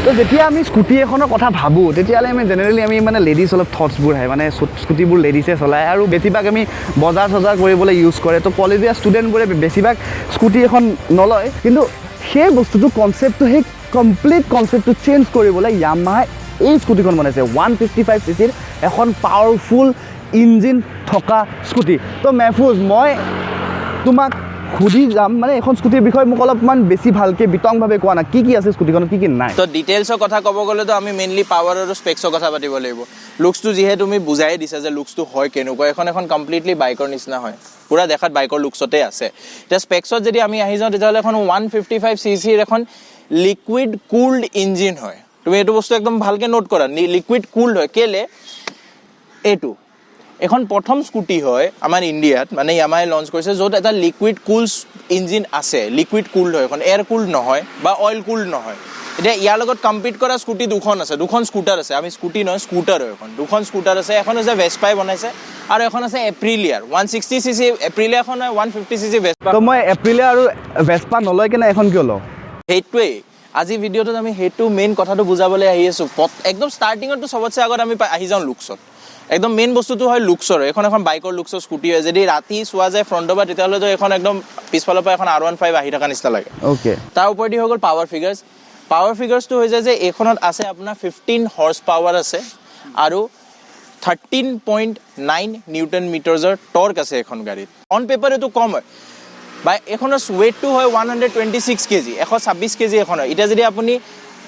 তো যেতিয়া আমি স্কুটি এখনৰ কথা ভাবোঁ তেতিয়াহ'লে আমি জেনেৰেলি আমি মানে লেডিজ অলপ থটছবোৰ আহে মানে স্কুটিবোৰ লেডিছে চলায় আৰু বেছিভাগ আমি বজাৰ চজাৰ কৰিবলৈ ইউজ কৰে তো কলেজীয়া ষ্টুডেণ্টবোৰে বেছিভাগ স্কুটি এখন নলয় কিন্তু সেই বস্তুটো কনচেপ্টটো সেই কমপ্লিট কনচেপ্টটো চেঞ্জ কৰিবলৈ Yamaha এই স্কুটিখন বনাইছে 155 চিচিৰ এখন পাৱাৰফুল ইঞ্জিন থকা স্কুটি তো মেহফুজ মই তোমাক খুদি যাম মানে এখন স্কুটিৰ বিষয়ে মোক অলপমান বেছি ভালকে বিতংভাৱে কোৱা না কি আছে স্কুটিখনত কি নাই তো ডিটেইলছৰ কথা ক'ব গ'লে তো আমি মেইনলি পাৱাৰ আৰু স্পেক্সৰ কথা পাতিব লাগিব লুকছটো যিহে তুমি বুজাই দিছা যে লুকছটো হয় কেনেকুৱা এখন কমপ্লিটলি বাইকৰ নিচিনা হয় পুৰা দেখাত বাইকৰ লুকছতে আছে এতিয়া স্পেক্সত যদি আমি আহি যাওঁ তেতিয়াহ'লে এখন 155 চিচিৰ এখন লিকুইড কুলড ইঞ্জিন হয় তুমি এইটো বস্তু একদম ভালকে নোট কৰা লিকুইড কুলড হয় কেলে এইটো এখন প্ৰথম স্কুটি হয় আমাৰ ইণ্ডিয়াত মানে Yamaha লঞ্চ কৰিছে য'ত এটা লিকুইড কুলড ইঞ্জিন আছে লিকুইড কুলড হয় এখন এয়াৰ কুলড নহয় বা অইল কুলড নহয় এতিয়া ইয়াৰ লগত কম্পিট কৰা স্কুটি দুখন আছে দুখন স্কুটাৰ আছে আমি স্কুটি নহয় স্কুটাৰ হয় এখন দুখন স্কুটাৰ আছে এখন আছে ভেস্পাই বনাইছে আৰু এখন আছে এপ্ৰিলিয়াৰ 160 চিচি এপ্ৰিলিয়া এখন হয় 150 চিচি ভেস্পা তো মই এপ্ৰিলিয়া আৰু ভেস্পা নলয় কেনে এখন কিয় লওঁ সেইটোৱে আজি ভিডিঅ'টোত আমি সেইটো মেইন কথাটো বুজাবলৈ আহি আছো একদম ষ্টাৰ্টিঙতো সবতছে আগত আমি আহি যাওঁ লুকছত একদম মেইন বস্তুটো হয় লুকছৰ এখন বাইকৰ লুকছৰ স্কুটি হয় যদি ৰাতি চোৱা যায় ফ্ৰণ্টৰ পৰা তেতিয়াহ'লে তো এখন একদম পিছফালৰ পৰা এখন R15 আহি থকা নিচিনা লাগে ওকে তাৰ ওপৰদি হৈ গ'ল পাৱাৰ ফিগাৰ্ছটো হৈ যায় যে এইখনত আছে আপোনাৰ 15 হৰ্চ পাৱাৰ আছে আৰু 13.9 নিউটন মিটাৰ্ছৰ টৰ্ক আছে এখন গাড়ীত অন পেপাৰ এইটো কম হয় বা এখনৰ ৱেইটটো হয় 126 কেজি 126 কেজি এখন হয় এতিয়া যদি আপুনি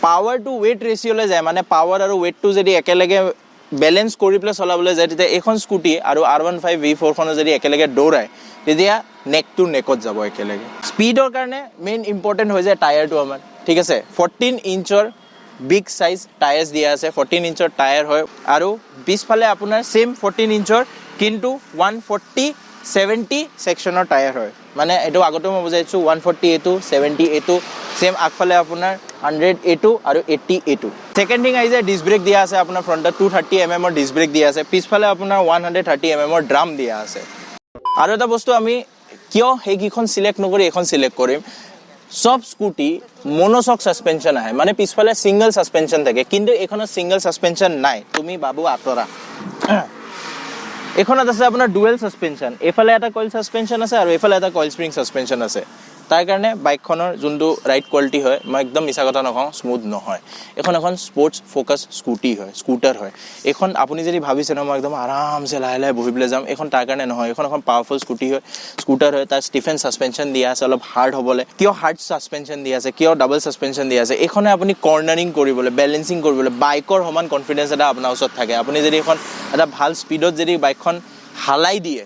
পাৱাৰ টু ৱেইট ৰেচিঅ'লৈ যায় মানে পাৱাৰ আৰু ৱেইটটো যদি একেলগে বেলেন্স কৰি পেলাই চলাবলৈ যায় তেতিয়া এখন স্কুটি আৰু R15 V4 খনো যদি একেলগে দৌৰায় তেতিয়া নেক টু নেকত যাব একেলগে স্পীডৰ কাৰণে মেইন ইম্পৰ্টেণ্ট হৈ যায় টায়াৰটো আমাৰ ঠিক আছে 14 ইঞ্চৰ বিগ সাইজ টায়াৰ্স দিয়া আছে 14 ইঞ্চৰ টায়াৰ হয় আৰু পিছফালে আপোনাৰ সেম 14 ইঞ্চৰ কিন্তু 140/70 সেকশনৰ টায়াৰ হয় মানে এটো আগতে মই বুজাইছো 140 এটো 70 এটো সেম আগফালে আপোনাৰ 100 এটো আৰু 80 এটো সেকেন্ড থিং আই যে ডিস্ক ব্ৰেক দিয়া আছে আপোনাৰ ফ্ৰণ্টত 230 mm ৰ ডিস্ক ব্ৰেক দিয়া আছে পিছফালে আপোনাৰ 130 mm ৰ ড্ৰাম দিয়া আছে আৰু এটা বস্তু আমি কিয় হেকিখন সিলেক্ট নকৰি এখন সিলেক্ট কৰিম সব স্কুটি মনোশক সাসপেনশন আহে মানে পিছফালে সিঙ্গেল সাসপেনশন থাকে কিন্তু এখনত সিঙ্গেল সাসপেনশন নাই তুমি বাবু আতৰা এখনত আছে আপোনাৰ ডুৱেল সাসপেনশন এফালে এটা কইল সাসপেনশন আছে আৰু এফালে এটা কইল স্প্ৰিং সাসপেনশন আছে তাৰ কাৰণে বাইকখনৰ যোনটো ৰাইড কোৱালিটি হয় মই একদম মিছা কথা নকওঁ স্মুথ নহয় এখন স্পৰ্টছ ফোকাস স্কুটাৰ হয় এখন আপুনি যদি ভাবিছে ন মই একদম আৰামছে লাহে বহিবলৈ যাম এখন তাৰ কাৰণে নহয় এখন পাৱাৰফুল স্কুটাৰ হয় তাৰ ষ্টিফেন সাসপেনশন দিয়া আছে অলপ হাৰ্ড হ'বলৈ কিয় হাৰ্ড সাসপেনশন দিয়া আছে কিয় ডাবল সাসপেনশন দিয়া আছে এখনে আপুনি কৰ্নাৰিং কৰিবলৈ বেলেন্সিং কৰিবলৈ বাইকৰ সমান কনফিডেন্স এটা আপোনাৰ ওচৰত থাকে আপুনি যদি এখন এটা ভাল স্পীডত যদি বাইকখন হালাই দিয়ে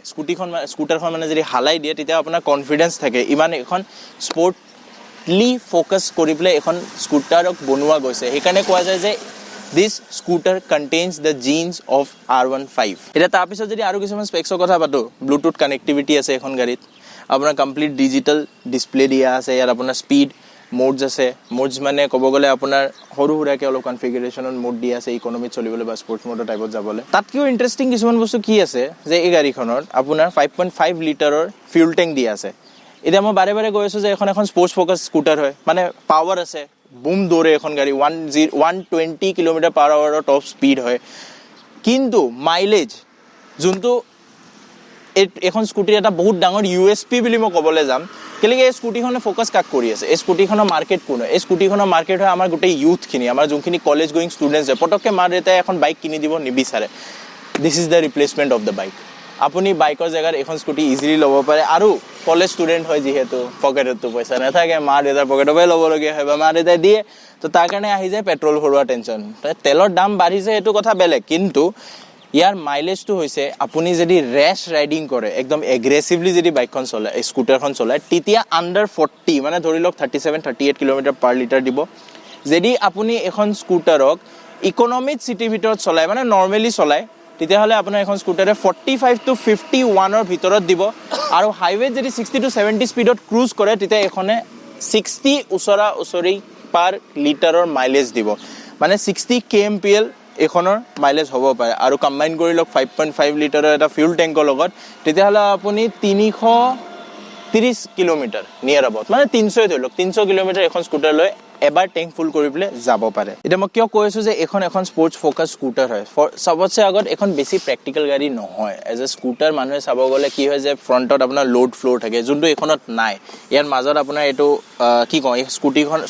স্কুটাৰখন মানে যদি হালাই দিয়ে তেতিয়া আপোনাৰ কনফিডেন্স থাকে ইমান এখন স্পৰ্টলি ফোকাস কৰি পেলাই এখন স্কুটাৰক বনোৱা গৈছে সেইকাৰণে কোৱা যায় যে this scooter contains the genes of R15 এটা তাৰ পিছত যদি আৰু কিছুমান স্পেক্সৰ কথা পাতো ব্লুটুথ কানেক্টিভিটি আছে এখন গাড়ীত আপোনাৰ কমপ্লিট ডিজিটেল ডিসপ্লে দিয়া আছে ইয়াত আপোনাৰ স্পীড মোডস আছে মোডস মানে ক'ব গ'লে আপোনাৰ সৰু হুৰাকে অলপ কনফিগাৰেশ্যনত মোড দিয়া আছে ইকোনমিত চলিবলৈ বা স্পৰ্টছ মোডৰ টাইপত যাবলৈ তাতকিও ইন্টাৰেষ্টিং কিছুমান বস্তু কি আছে যে এই গাড়ীখনত আপোনাৰ 5.5 লিটাৰৰ ফিউল টেংক দিয়া আছে এতিয়া মই বাৰে গৈ আছো যে এখন স্পৰ্টছ ফোকাস স্কুটাৰ হয় মানে পাৱাৰ আছে বুম দৌৰে এখন গাড়ী 120 কিলোমিটাৰ পাৰ আৱাৰৰ টপ স্পীড হয় কিন্তু মাইলেজ যোনটো এখন স্কুটিৰ এটা বহুত ডাঙৰ USP বুলি মই ক'বলৈ যাম কেলেকে এই স্কুটিখনে ফোকাস কাক কৰি আছে এই স্কুটিখনৰ মাৰ্কেট কোন এই স্কুটিখনৰ মাৰ্কেট হয় আমাৰ গোটেই ইউথখিনি আমাৰ যোনখিনি কলেজ গোয়িং ষ্টুডেন্টছ হয় পটককে মাৰ দেউতাই এখন বাইক কিনি দিব নিবিচাৰে this is the replacement of the bike আপুনি বাইকৰ জায়গাত এখন স্কুটি ইজিলি ল'ব পাৰে আৰু কলেজ ষ্টুডেন্ট হয় যিহেতু পকেটত পইচা নাথাকে মা দেউতাৰ পকেটৰ পৰাই ল'ব লগীয়া হয় বা মা দেউতাই দিয়ে তো তাৰ কাৰণে আহি যায় পেট্ৰল ভৰোৱা টেনচন তেলৰ দাম বাঢ়িছে এইটো কথা বেলেগ কিন্তু ইয়াৰ মাইলেজটো হৈছে আপুনি যদি ৰেশ ৰাইডিং কৰে একদম এগ্ৰেসিভলি যদি বাইকখন চলায় স্কুটাৰখন চলায় তেতিয়া আন্ডাৰ 40 মানে ধৰি লওক 37-38 কিলোমিটাৰ পাৰ লিটাৰ দিব যদি আপুনি এখন স্কুটাৰক ইকোনমিক সিটিৰ ভিতৰত চলায় মানে নৰ্মেলি চলায় তেতিয়াহ'লে আপোনাৰ এখন স্কুটাৰে 45 to 51 ৰ ভিতৰত দিব আৰু হাইৱেত যদি 60 to 70 স্পীডত ক্ৰুজ কৰে তেতিয়া এখনে 60 ওচৰা-ওচৰি পাৰ লিটাৰৰ মাইলেজ দিব মানে 60 kmpl এখনৰ মাইলেজ হ'ব পাৰে আৰু কম্বাইন কৰি লওক 5.5 লিটাৰৰ এটা ফিউল টেংকৰ লগত তেতিয়াহ'লে আপুনি 330 কিলোমিটাৰ নিয়াৰ এবাউট মানে 300 ধৰি লওক 300 কিলোমিটাৰ এখন স্কুটাৰ লৈ এবাৰ টেংক ফুল কৰি পেলাই যাব পাৰে এতিয়া মই কিয় কৈ আছো যে এখন স্পৰ্টছ ফোকাস স্কুটাৰ হয় সবতছে আগত এখন বেছি প্ৰেক্টিকেল গাড়ী নহয় এজ এ স্কুটাৰ মানুহে চাব গ'লে কি হয় যে ফ্ৰণ্টত আপোনাৰ লোড ফ্লোৰ থাকে যোনটো এখনত নাই ইয়াৰ মাজত আপোনাৰ এইটো কি কওঁ এই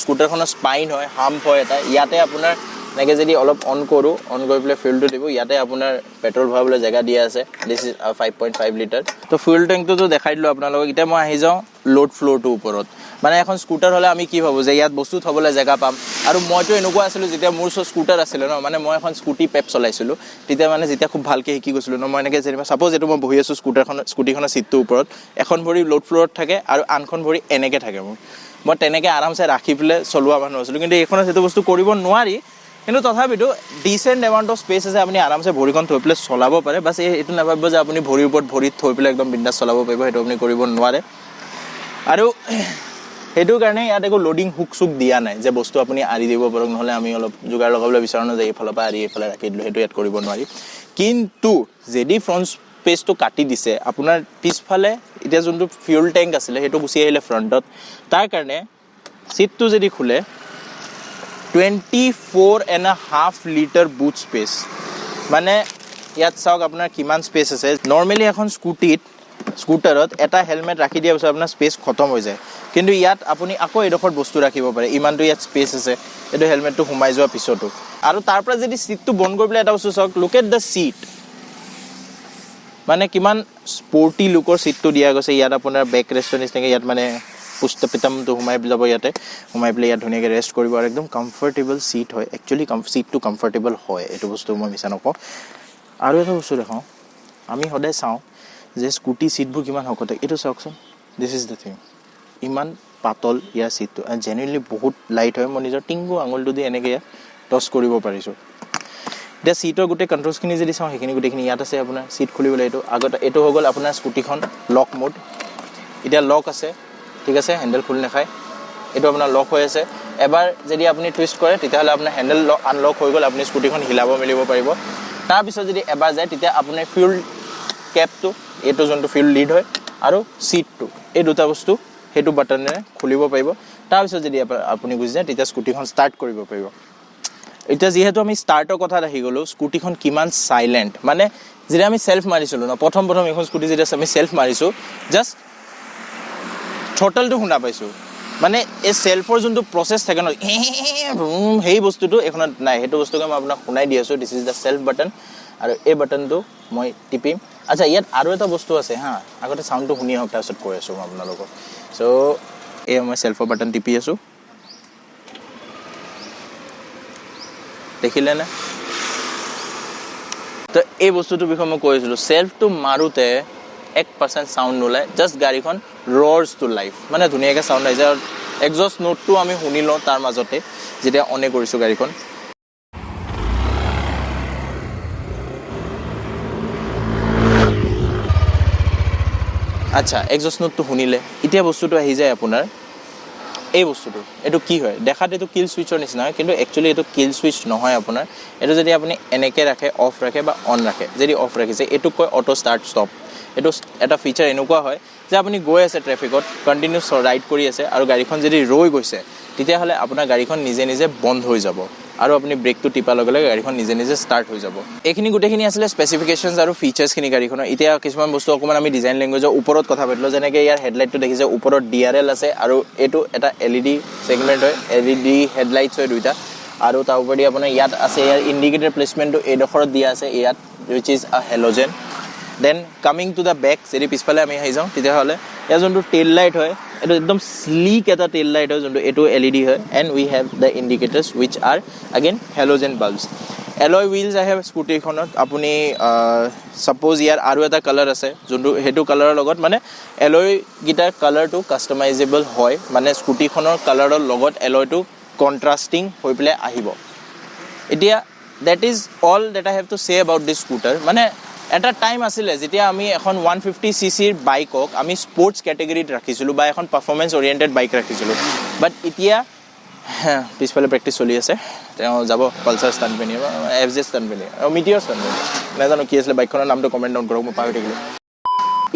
স্কুটাৰখনৰ স্পাইন হয় হাম্প হয় এটা ইয়াতে আপোনাৰ এনেকৈ যদি অলপ অন কৰি পেলাই ফুয়েলটো দিব ইয়াতে আপোনাৰ পেট্ৰল ভৰাবলৈ জেগা দিয়া আছে দিছ ইজ 5.5 লিটাৰ তো ফুয়েল টেংকটো দেখাই দিলোঁ আপোনালোকক এতিয়া মই আহি যাওঁ লোড ফ্লোৰটোৰ ওপৰত মানে এখন স্কুটাৰ হ'লে আমি কি ভাবোঁ যে ইয়াত বস্তু থ'বলৈ জেগা পাম আৰু মইতো এনেকুৱা আছিলোঁ যেতিয়া মোৰ ওচৰত স্কুটাৰ আছিলে ন মানে মই এখন স্কুটি পেপ চলাইছিলোঁ তেতিয়া মানে যেতিয়া খুব ভালকৈ শিকি গৈছিলোঁ ন মই এনেকৈ যেনিবা চাপ'জ এইটো মই বহি আছোঁ স্কুটিখনৰ ছিটটোৰ ওপৰত এখন ভৰি লোড ফ্ল'ৰত থাকে আৰু আনখন ভৰি এনেকৈ থাকে মোৰ মই তেনেকৈ আৰামছে ৰাখি পেলাই চলোৱা মানুহ আছিলোঁ কিন্তু এইখনত সেইটো বস্তু কৰিব নোৱাৰি কিন্তু তথাপিতো ডিচেণ্ট এমাউণ্ট অফ স্পেচ আছে আপুনি আৰামছে ভৰিখন থৈ পেলাই চলাব পাৰে বাছ এইটো নাভাবিব যে আপুনি ভৰিৰ ওপৰত ভৰিত থৈ পেলাই একদম বিন্দাছ চলাব পাৰিব সেইটো আপুনি কৰিব নোৱাৰে আৰু সেইটো কাৰণে ইয়াত একো লোডিং হুক চুক দিয়া নাই যে বস্তু আপুনি আৰি দিব পাৰক নহ'লে আমি অলপ যোগাৰ লগাবলৈ বিচাৰোঁ ন যে এইফালৰ পৰা আৰি এইফালে ৰাখি দিলোঁ সেইটো ইয়াত কৰিব নোৱাৰি কিন্তু যদি ফ্ৰণ্ট স্পেচটো কাটি দিছে আপোনাৰ পিছফালে এতিয়া যোনটো ফিউল টেংক আছিলে সেইটো গুচি আহিলে ফ্ৰণ্টত তাৰ কাৰণে ছিটটো যদি খোলে 24.5 লিটাৰ বুট স্পেচ মানে ইয়াত চাওক আপোনাৰ কিমান স্পেচ আছে নৰ্মেলি এখন স্কুটাৰত এটা হেলমেট ৰাখি দিয়াৰ পিছত আপোনাৰ স্পেচ খতম হৈ যায় কিন্তু ইয়াত আপুনি আকৌ এডোখৰ বস্তু ৰাখিব পাৰে ইমানটো ইয়াত স্পেচ আছে এইটো হেলমেটটো সোমাই যোৱাৰ পিছতো আৰু তাৰ পৰা যদি ছিটটো বন্ধ কৰি পেলাই এটা বস্তু চাওক লুক এট দ্য ছিট মানে কিমান স্পৰ্টি লুকৰ ছিটটো দিয়া গৈছে ইয়াত আপোনাৰ বেক ৰেষ্টৰ নিচিনাকৈ ইয়াত মানে পুষ্ট পিতামটো সোমাই যাব ইয়াতে সোমাই পেলাই ইয়াত ধুনীয়াকৈ ৰেষ্ট কৰিব আৰু একদম কমফৰ্টেবল ছিট হয় একচুৱেলি ছিটটো কমফৰ্টেবল হয় এইটো বস্তু মই মিছা নকওঁ আৰু এটা বস্তু দেখাওঁ আমি সদায় চাওঁ যে স্কুটি ছিটবোৰ কিমান শকত এইটো চাওকচোন দিছ ইজ দ্য থিং ইমান পাতল ইয়াৰ ছিটটো জেনুইনলি বহুত লাইট হয় মই নিজৰ টিংগু আঙুলটো দি এনেকৈ ইয়াত টছ কৰিব পাৰিছোঁ এতিয়া ছিটৰ গোটেই কণ্ট্ৰলছখিনি যদি চাওঁ সেইখিনি গোটেইখিনি ইয়াত আছে আপোনাৰ ছিট খুলিবলৈ এইটো হৈ গ'ল আপোনাৰ স্কুটিখন লক মোড এতিয়া লক আছে ঠিক আছে হেণ্ডেল খোল নাখায় এইটো আপোনাৰ লক হৈ আছে এবাৰ যদি আপুনি টুইষ্ট কৰে তেতিয়াহ'লে আপোনাৰ হেণ্ডেল আনলক হৈ গ'ল আপুনি স্কুটিখন হিলাব মেলিব পাৰিব তাৰপিছত যদি এবাৰ যায় তেতিয়া আপোনাৰ ফিউল কেপটো এইটো যোনটো ফিউল লিড হয় আৰু ছিটটো এই দুটা বস্তু সেইটো বাটনেৰে খুলিব পাৰিব তাৰপিছত যদি আপুনি গুচি যায় তেতিয়া স্কুটিখন ষ্টাৰ্ট কৰিব পাৰিব এতিয়া যিহেতু আমি ষ্টাৰ্টৰ কথাত আহি গ'লোঁ স্কুটিখন কিমান চাইলেণ্ট মানে যেতিয়া আমি চেল্ফ মাৰিছিলোঁ ন প্ৰথম এখন স্কুটি যেতিয়া আমি চেল্ফ মাৰিছোঁ জাষ্ট থ্ৰটলটো শুনা পাইছোঁ মানে এই চেল্ফৰ যোনটো প্ৰচেছ থাকে ন সেই বস্তুটো এইখনত নাই সেইটো বস্তুকে মই আপোনাক শুনাই দি আছোঁ this is the self button আৰু এই বাটনটো মই টিপিম আচ্ছা ইয়াত আৰু এটা বস্তু আছে হা আগতে চাউণ্ডটো শুনি আহক তাৰপিছত কৈ আছোঁ মই আপোনালোকক চ' এই মই চেল্ফৰ বাটন টিপি আছোঁ দেখিলে নে তো এই বস্তুটোৰ বিষয়ে মই কৈ আছিলোঁ চেল্ফটো মাৰোঁতে 1% চাউণ্ড নোলায় জাষ্ট গাড়ীখন ৰ'ৰ্ছ টু লাইফ মানে ধুনীয়াকৈ চাউণ্ড আহিছে আৰু এক্সজষ্ট নোটটো আমি শুনি লওঁ তাৰ মাজতে যেতিয়া অনে কৰিছোঁ গাড়ীখন আচ্ছা এক্সজষ্ট নোটটো শুনিলে এতিয়া বস্তুটো আহি যায় আপোনাৰ এই বস্তুটো এইটো কি হয় দেখাত এইটো কিল ছুইচৰ নিচিনা হয় কিন্তু একচুৱেলি এইটো কিল ছুইচ নহয় আপোনাৰ এইটো যদি আপুনি এনেকৈ ৰাখে অফ ৰাখে বা অন ৰাখে যদি অফ ৰাখিছে এইটোক কয় অটো ষ্টাৰ্ট ষ্টপ এইটো এটা ফিচাৰ এনেকুৱা হয় যে আপুনি গৈ আছে ট্ৰেফিকত কণ্টিনিউছ ৰাইড কৰি আছে আৰু গাড়ীখন যদি ৰৈ গৈছে তেতিয়াহ'লে আপোনাৰ গাড়ীখন নিজে নিজে বন্ধ হৈ যাব আৰু আপুনি ব্ৰেকটো টিপাৰ লগে লগে গাড়ীখন নিজে নিজে ষ্টাৰ্ট হৈ যাব এইখিনি গোটেইখিনি আছিলে স্পেচিফিকেশ্যনছ আৰু ফিচাৰ্ছখিনি গাড়ীখনৰ এতিয়া কিছুমান বস্তু অকণমান আমি ডিজাইন লেংগুৱেজৰ ওপৰত কথা পাতিলোঁ যেনেকৈ ইয়াৰ হেডলাইটটো দেখিছে ওপৰত DRL আছে আৰু এইটো এটা LED ছেগমেণ্ট হয় LED হেডলাইটছ হয় দুইটা আৰু তাৰ উপৰি আপোনাৰ ইয়াত আছে ইয়াৰ ইণ্ডিকেটৰ প্লেচমেণ্টটো এইডোখৰত দিয়া আছে ইয়াত which is a halogen then coming to the back যদি পিছফালে আমি আহি যাওঁ তেতিয়াহ'লে ইয়াৰ যোনটো টেইল লাইট হয় এইটো একদম স্লিক এটা টেইল লাইট হয় যোনটো এইটো LED হয় and we have the indicators which are again halogen bulbs alloy wheels আহে স্কুটিখনত আপুনি ছাপ'জ ইয়াৰ আৰু এটা কালাৰ আছে যোনটো সেইটো কালাৰৰ লগত মানে এলয়কেইটাৰ কালাৰটো কাষ্টমাইজেবল হয় মানে স্কুটিখনৰ কালাৰৰ লগত এলয়টো কণ্ট্ৰাষ্টিং হৈ পেলাই আহিব এতিয়া that is all that I have to চে এবাউট দিছ স্কুটাৰ মানে এটা টাইম আছিলে যেতিয়া আমি এখন 150cc বাইকক আমি স্পৰ্টছ কেটেগৰীত ৰাখিছিলোঁ বা এখন পাৰফৰ্মেঞ্চ অৰিয়েণ্টেড বাইক ৰাখিছিলোঁ বাট এতিয়া পিছফালে প্ৰেক্টিছ চলি আছে তেওঁ যাব পালচাৰ ষ্টাণ্ড পিনি FZ ষ্টাণ্ড পিনি আৰু মিটিয়ৰ ষ্টাণ্ড পিনি নাজানো কি আছিলে বাইকখনৰ নামটো কমেণ্ট ডাউন কৰক মই পাহৰি থাকিলোঁ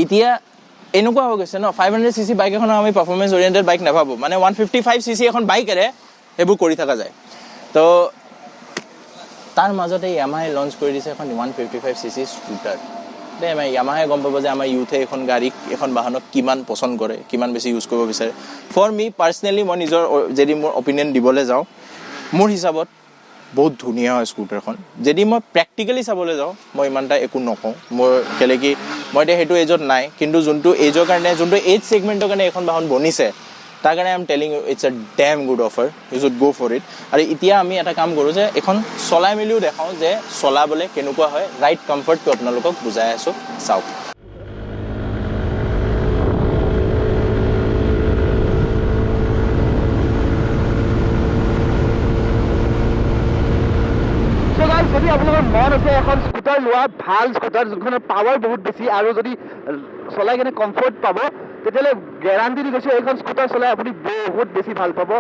এতিয়া এনেকুৱা হৈ গৈছে ন 500cc বাইক এখনৰ আমি পাৰফৰ্মেঞ্চ অৰিয়েণ্টেড বাইক নাভাবোঁ মানে 155cc এখন বাইকেৰে সেইবোৰ কৰি থকা যায় তো তাৰ মাজতে Yamaha লঞ্চ কৰি দিছে এখন 155cc স্কুটাৰ দে মই Yamaha গম পাব যে আমাৰ ইউথে এখন গাড়ী এখন বাহনক কিমান পছন্দ কৰে কিমান বেছি ইউজ কৰিব বিচাৰে ফৰ মি পাৰ্সোনালি মই নিজৰ যদি মোৰ অপিনিয়ন দিবলৈ যাওঁ মোৰ হিচাপত বহুত ধুনীয়া হয় স্কুটাৰখন যদি মই প্ৰেক্টিক্যালি চাবলৈ যাওঁ মই ইমানটা একো নকওঁ মোৰ কেলে কি মই সেইটো এজত নাই কিন্তু যোনটো এজৰ কাৰণে যোনটো এজ সেগমেন্টৰ কাৰণে এখন বাহন বনিছে তাৰ কাৰণে I am telling you it's a damn good offer you should go for it আৰু এতিয়া আমি এটা কাম কৰোঁ যে এখন চলাই মেলিও দেখাওঁ যে চলাবলৈ কেনেকুৱা হয় ৰাইট কমফৰ্টটো আপোনালোকক বুজাই আছোঁ চাওক যদি আপোনালোকৰ মন আছে এখন স্কুটাৰ লোৱা ভাল স্কুটাৰ যোনখনৰ পাৱাৰ বহুত বেছি আৰু যদি চলাই কিনে কমফৰ্ট পাব তেতিয়াহ'লে গেৰাণ্টি দি কৈছোঁ এইখন স্কুটাৰ চলাই আপুনি বহুত বেছি ভাল পাব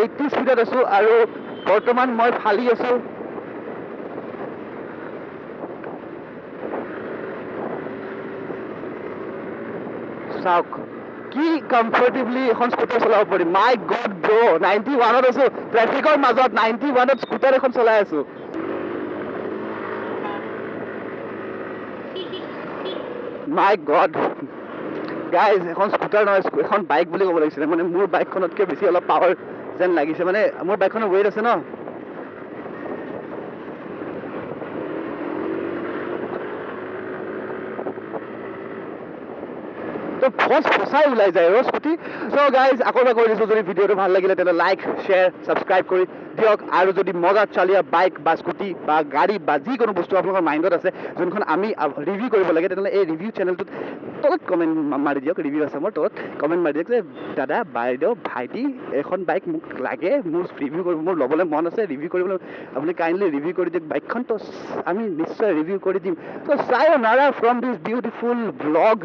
80 স্পীডত আছোঁ আৰু বৰ্তমান মই ফালি আছোঁ চাওক কি কমফৰ্টেবলি এখন স্কুটাৰ চলাব পাৰি মাই গড ব্ৰ 91ত আছোঁ ট্ৰেফিকৰ মাজত 91ত স্কুটাৰ এখন চলাই আছোঁ My God, guys, এখন স্কুটাৰ নহয় এখন বাইক বুলি ক'ব লাগিছিলে মানে মোৰ বাইকখনতকৈ বেছি অলপ পাৱাৰ যেন লাগিছে মানে মোৰ বাইকখনৰ ৱেইট আছে ন তো ফচাই ওলাই যায় আৰু স্কুটি চ' গাইজ আকৌ এবাৰ কৈ দিছোঁ যদি ভিডিঅ'টো ভাল লাগিলে তেতিয়াহ'লে লাইক শ্বেয়াৰ ছাবস্ক্ৰাইব কৰি দিয়ক আৰু যদি মজাত চলিয়া বাইক বা স্কুটি বা গাড়ী বা যিকোনো বস্তু আপোনালোকৰ মাইণ্ডত আছে যোনখন আমি ৰিভিউ কৰিব লাগে তেতিয়াহ'লে এই ৰিভিউ চেনেলটোত তলত কমেণ্ট মাৰি দিয়ক ৰিভিউ আছামৰ তলত কমেণ্ট মাৰি দিয়ক যে দাদা বাইদেউ ভাইটি এখন বাইক মোক লাগে মোৰ ৰিভিউ কৰিব মোৰ ল'বলৈ মন আছে ৰিভিউ কৰিবলৈ আপুনি কাইণ্ডলি ৰিভিউ কৰি দিয়ক বাইকখন তো আমি নিশ্চয় ৰিভিউ কৰি দিম তো চায়োনাৰা ফ্ৰম দিছ বিউটিফুল ব্লগ